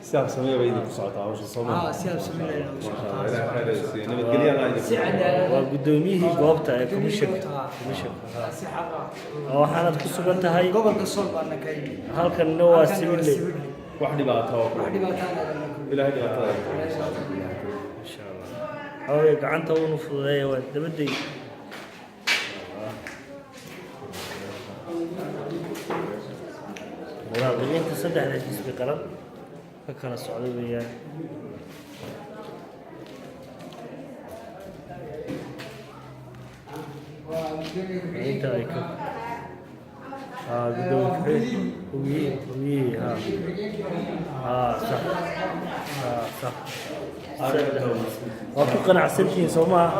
siyaab samee bay idinku socotaa hawsha Soomaaliya siyaab sameeyay waa gudoomiyihii goobta ee komishanka waxaanad ku sugan tahay gobolka Sool baan ka yimid halkanna waa Sibile wax dhibaato ilaahay dhibaatada insha Allah hawee gacanta uu fududeeyay waa dabaday walaalihiinta saddexda xisbi qaran ka kala socday weeyaan inta ay ka gudoomiye صح waa ku qanacsantihiin soo maaha